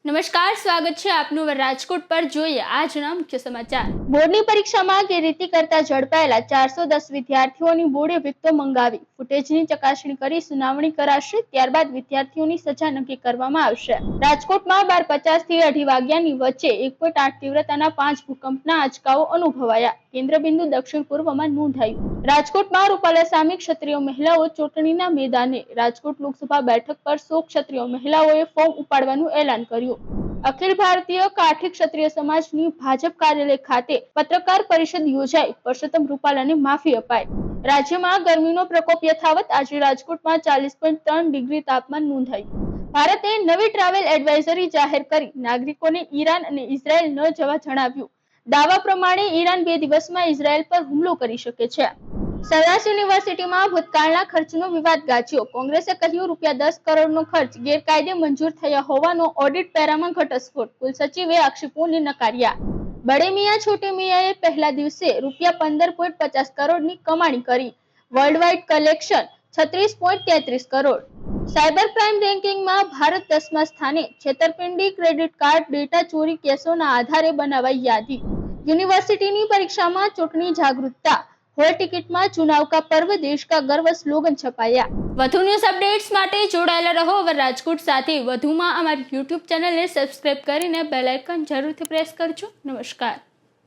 નમસ્કાર, સ્વાગત છે આપનું રાજકોટ પર। જોઈએ આજના મુખ્ય સમાચાર। બોર્ડની પરીક્ષામાં ગેરરીતિ કરતા ઝડપાયેલા 410 વિદ્યાર્થીઓની બોર્ડે વિગતો મંગાવી। ફૂટેજની ચકાસણી કરી સુનાવણી કરાશે, ત્યારબાદ વિદ્યાર્થીઓની સજા નક્કી કરવામાં આવશે। રાજકોટમાં 12:50 થી 2:30 વાગ્યાની વચ્ચે 1.8 તીવ્રતાના 5 ભૂકંપના આંચકાઓ અનુભવાયા। કેન્દ્રબિંદુ દક્ષિણ પૂર્વમાં નોંધાયું। રાજકોટમાં રૂપાલા સામે ક્ષત્રિય મહિલાઓ ચૂંટણીના મેદાને। રાજકોટ લોકસભા બેઠક પર 100 ક્ષત્રિય મહિલાઓએ ફોર્મ ઉપાડવાનું એલાન કર્યું। અખિલ ભારતીય કાઠી ક્ષત્રિય સમાજની ભાજપ કાર્યાલય ખાતે પત્રકાર પરિષદ યોજાઈ। પરસોત્તમ રૂપાલાને માફી અપાઈ। રાજ્યમાં ગરમીનો પ્રકોપ યથાવત। આજે રાજકોટમાં 40.3 ડિગ્રી તાપમાન નોંધાયું। ભારતે નવી ટ્રાવેલ એડવાઇઝરી જાહેર કરી। નાગરિકોને ઈરાન અને ઇઝરાયલ ન જવા જણાવ્યું। દાવા પ્રમાણે ઈરાન 2 દિવસમાં ઇઝરાયલ પર હુમલો કરી શકે છે। સૌરાષ્ટ્ર યુનિવર્સિટીમાં ભૂતકાળના ખર્ચનો વિવાદ ગાજ્યો। કોંગ્રેસે કહ્યું ₹10 કરોડનો ખર્ચ ગેરકાયદે મંજૂર થયા હોવાનો ઓડિટ પેરામાં ઘટસ્ફોટ। કુલસચિવે આક્ષેપોને નકાર્યા। બડે મિયાં છોટે મિયાંએ પહેલા દિવસે ₹15.50 કરોડની કમાણી કરી। વર્લ્ડ વાઇડ કલેક્શન 36.33 કરોડ। સાયબર ક્રાઇમ રેન્કિંગમાં ભારત 10મા સ્થાને। છેતરપિંડી, ક્રેડિટ કાર્ડ ડેટા ચોરી કેસોના આધારે બનાવાઈ યાદી। યુનિવર્સિટીની પરીક્ષામાં ચૂંટણી જાગૃતતા। હોલ ટિકિટમાં ચુનાવ કા પર્વ દેશ કા ગર્વ સ્લોગન છપાયા। વધુ ન્યૂઝ અપડેટ્સ માટે જોડાયેલા રહો અવર રાજકોટ સાથે। વધુમાં અમારી YouTube ચેનલને સબસ્ક્રાઇબ કરીને બેલ આઇકન જરૂરથી પ્રેસ કરજો। નમસ્કાર।